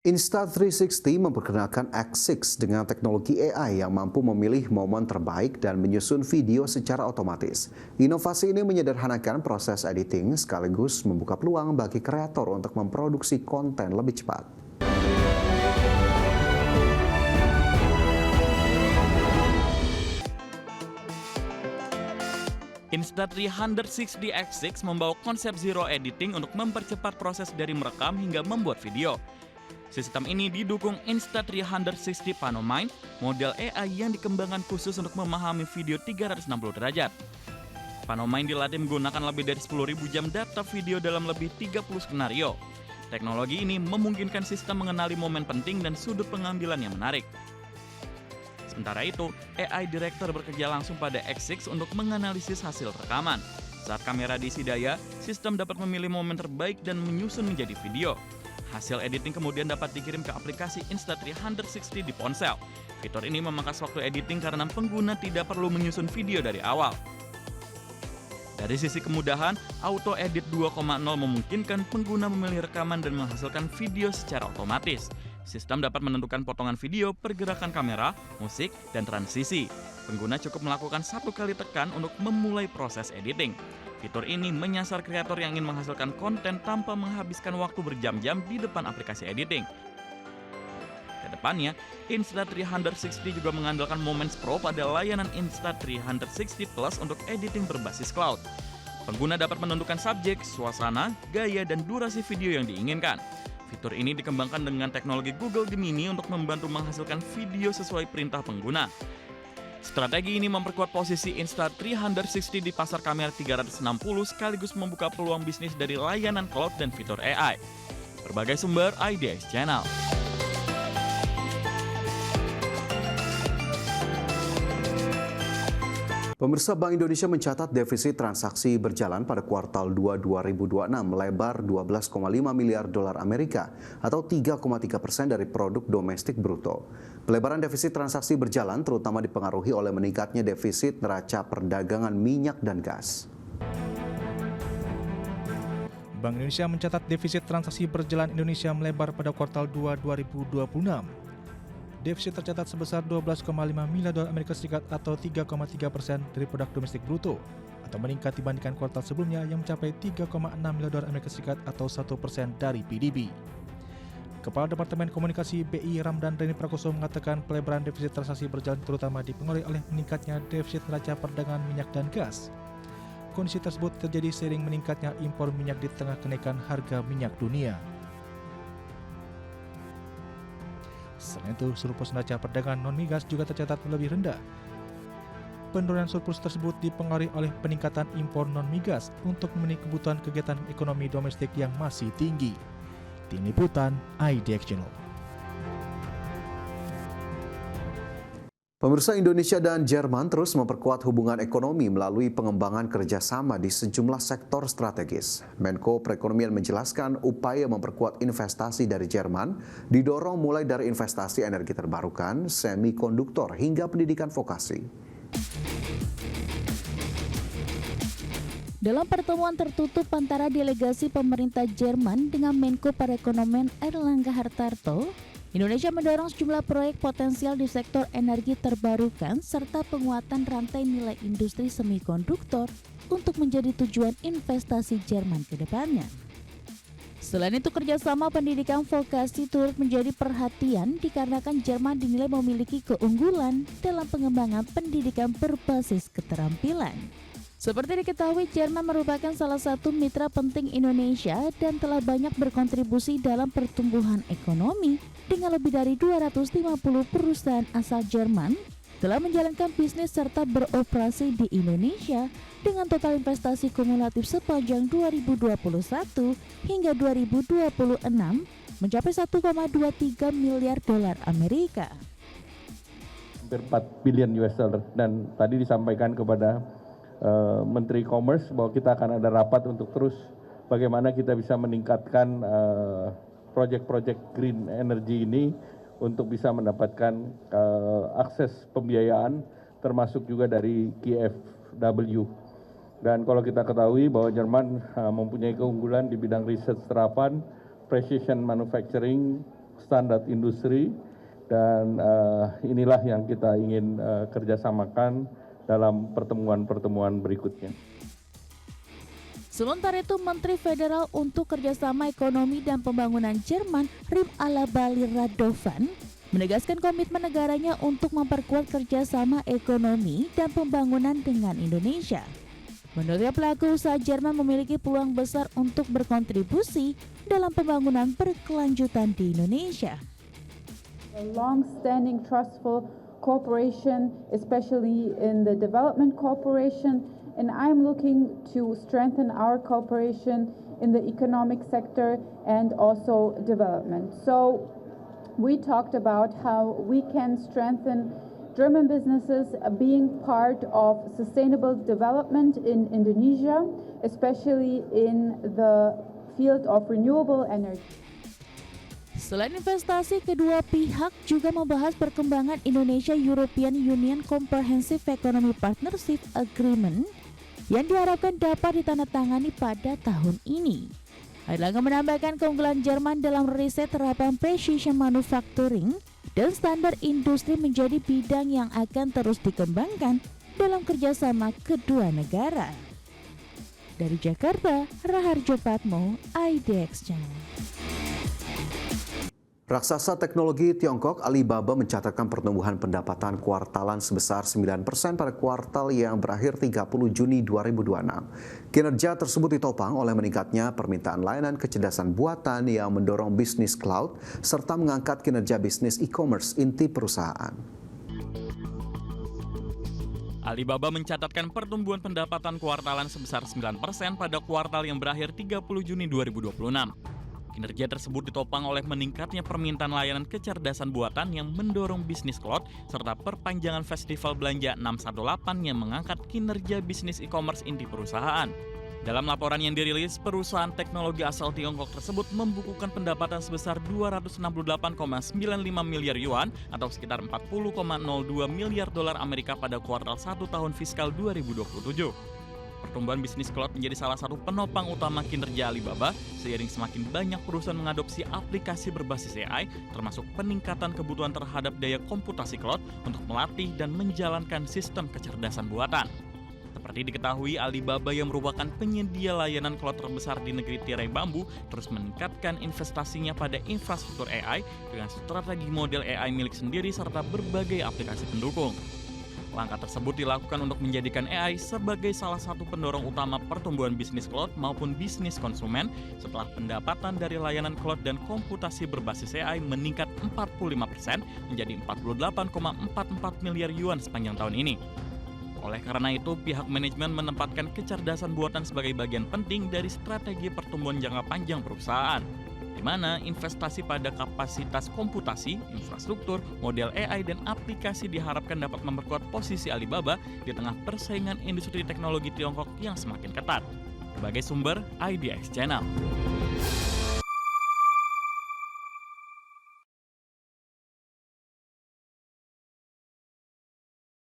Insta360 memperkenalkan X6 dengan teknologi AI yang mampu memilih momen terbaik dan menyusun video secara otomatis. Inovasi ini menyederhanakan proses editing sekaligus membuka peluang bagi kreator untuk memproduksi konten lebih cepat. Insta360 X6 membawa konsep zero editing untuk mempercepat proses dari merekam hingga membuat video. Sistem ini didukung Insta360 Phanomind, model AI yang dikembangkan khusus untuk memahami video 360 derajat. Phanomind dilatih menggunakan lebih dari 10.000 jam data video dalam lebih 30 skenario. Teknologi ini memungkinkan sistem mengenali momen penting dan sudut pengambilan yang menarik. Sementara itu, AI Director bekerja langsung pada X6 untuk menganalisis hasil rekaman. Saat kamera diisi daya, sistem dapat memilih momen terbaik dan menyusun menjadi video. Hasil editing kemudian dapat dikirim ke aplikasi Insta360 di ponsel. Fitur ini memangkas waktu editing karena pengguna tidak perlu menyusun video dari awal. Dari sisi kemudahan, Auto Edit 2.0 memungkinkan pengguna memilih rekaman dan menghasilkan video secara otomatis. Sistem dapat menentukan potongan video, pergerakan kamera, musik, dan transisi. Pengguna cukup melakukan satu kali tekan untuk memulai proses editing. Fitur ini menyasar kreator yang ingin menghasilkan konten tanpa menghabiskan waktu berjam-jam di depan aplikasi editing. Kedepannya, Insta360 juga mengandalkan Moments Pro pada layanan Insta360 Plus untuk editing berbasis cloud. Pengguna dapat menentukan subjek, suasana, gaya, dan durasi video yang diinginkan. Fitur ini dikembangkan dengan teknologi Google Gemini untuk membantu menghasilkan video sesuai perintah pengguna. Strategi ini memperkuat posisi Insta360 di pasar kamera 360 sekaligus membuka peluang bisnis dari layanan cloud dan fitur AI. Berbagai sumber IDX Channel. Pemirsa, Bank Indonesia mencatat defisit transaksi berjalan pada kuartal 2 2026 melebar 12,5 miliar dolar Amerika atau 3,3% dari produk domestik bruto. Pelebaran defisit transaksi berjalan terutama dipengaruhi oleh meningkatnya defisit neraca perdagangan minyak dan gas. Bank Indonesia mencatat defisit transaksi berjalan Indonesia melebar pada kuartal 2 2026. Defisit tercatat sebesar 12,5 miliar dolar Amerika Serikat atau 3,3% dari produk domestik bruto atau meningkat dibandingkan kuartal sebelumnya yang mencapai 3,6 miliar dolar Amerika Serikat atau 1% dari PDB. Kepala Departemen Komunikasi BI Ramdan Reni Prakoso mengatakan pelebaran defisit transaksi berjalan terutama dipengaruhi oleh meningkatnya defisit neraca perdagangan minyak dan gas. Kondisi tersebut terjadi seiring meningkatnya impor minyak di tengah kenaikan harga minyak dunia. Selain itu, surplus neraca perdagangan non-migas juga tercatat lebih rendah. Penurunan surplus tersebut dipengaruhi oleh peningkatan impor non-migas untuk memenuhi kebutuhan kegiatan ekonomi domestik yang masih tinggi. Tim Liputan IDX Channel. Pemirsa, Indonesia dan Jerman terus memperkuat hubungan ekonomi melalui pengembangan kerjasama di sejumlah sektor strategis. Menko Perekonomian menjelaskan upaya memperkuat investasi dari Jerman didorong mulai dari investasi energi terbarukan, semikonduktor hingga pendidikan vokasi. Dalam pertemuan tertutup antara delegasi pemerintah Jerman dengan Menko Perekonomian Airlangga Hartarto, Indonesia mendorong sejumlah proyek potensial di sektor energi terbarukan serta penguatan rantai nilai industri semikonduktor untuk menjadi tujuan investasi Jerman ke depannya. Selain itu, kerjasama pendidikan vokasi turut menjadi perhatian dikarenakan Jerman dinilai memiliki keunggulan dalam pengembangan pendidikan berbasis keterampilan. Seperti diketahui, Jerman merupakan salah satu mitra penting Indonesia dan telah banyak berkontribusi dalam pertumbuhan ekonomi dengan lebih dari 250 perusahaan asal Jerman telah menjalankan bisnis serta beroperasi di Indonesia dengan total investasi kumulatif sepanjang 2021 hingga 2026 mencapai 1,23 miliar dolar Amerika. Hampir 4 billion US dollar, dan tadi disampaikan kepada Menteri Commerce bahwa kita akan ada rapat untuk terus bagaimana kita bisa meningkatkan proyek-proyek green energy ini untuk bisa mendapatkan akses pembiayaan termasuk juga dari KfW. Dan kalau kita ketahui bahwa Jerman mempunyai keunggulan di bidang riset terapan, precision manufacturing, standar industri, dan inilah yang kita ingin kerjasamakan dalam pertemuan-pertemuan berikutnya. Sementara itu, Menteri Federal untuk Kerjasama Ekonomi dan Pembangunan Jerman, Rim Alabali Radovan, menegaskan komitmen negaranya untuk memperkuat kerjasama ekonomi dan pembangunan dengan Indonesia. Menurutnya, pelaku usaha Jerman memiliki peluang besar untuk berkontribusi dalam pembangunan berkelanjutan di Indonesia. A long-standing trustful cooperation, especially in the development cooperation, and I'm looking to strengthen our cooperation in the economic sector and also development. So we talked about how we can strengthen German businesses being part of sustainable development in Indonesia, especially in the field of renewable energy. Selain investasi, kedua pihak juga membahas perkembangan Indonesia-European Union Comprehensive Economy Partnership Agreement yang diharapkan dapat ditandatangani pada tahun ini. Airlangga menambahkan keunggulan Jerman dalam riset terapan precision manufacturing dan standar industri menjadi bidang yang akan terus dikembangkan dalam kerjasama kedua negara. Dari Jakarta, Raharjo Patmo, IDX Channel. Raksasa teknologi Tiongkok Alibaba mencatatkan pertumbuhan pendapatan kuartalan sebesar 9% pada kuartal yang berakhir 30 Juni 2026. Kinerja tersebut ditopang oleh meningkatnya permintaan layanan kecerdasan buatan yang mendorong bisnis cloud serta mengangkat kinerja bisnis e-commerce inti perusahaan. Alibaba mencatatkan pertumbuhan pendapatan kuartalan sebesar 9% pada kuartal yang berakhir 30 Juni 2026. Kinerja tersebut ditopang oleh meningkatnya permintaan layanan kecerdasan buatan yang mendorong bisnis cloud serta perpanjangan festival belanja 618 yang mengangkat kinerja bisnis e-commerce inti perusahaan. Dalam laporan yang dirilis, perusahaan teknologi asal Tiongkok tersebut membukukan pendapatan sebesar 268,95 miliar yuan atau sekitar 40,02 miliar dolar Amerika pada kuartal 1 tahun fiskal 2027. Pertumbuhan bisnis cloud menjadi salah satu penopang utama kinerja Alibaba seiring semakin banyak perusahaan mengadopsi aplikasi berbasis AI termasuk peningkatan kebutuhan terhadap daya komputasi cloud untuk melatih dan menjalankan sistem kecerdasan buatan. Seperti diketahui, Alibaba yang merupakan penyedia layanan cloud terbesar di negeri tirai bambu terus meningkatkan investasinya pada infrastruktur AI dengan strategi model AI milik sendiri serta berbagai aplikasi pendukung. Langkah tersebut dilakukan untuk menjadikan AI sebagai salah satu pendorong utama pertumbuhan bisnis cloud maupun bisnis konsumen setelah pendapatan dari layanan cloud dan komputasi berbasis AI meningkat 45% menjadi 48,44 miliar yuan sepanjang tahun ini. Oleh karena itu, pihak manajemen menempatkan kecerdasan buatan sebagai bagian penting dari strategi pertumbuhan jangka panjang perusahaan, di mana investasi pada kapasitas komputasi, infrastruktur, model AI, dan aplikasi diharapkan dapat memperkuat posisi Alibaba di tengah persaingan industri teknologi Tiongkok yang semakin ketat. Sebagai sumber, IDX Channel.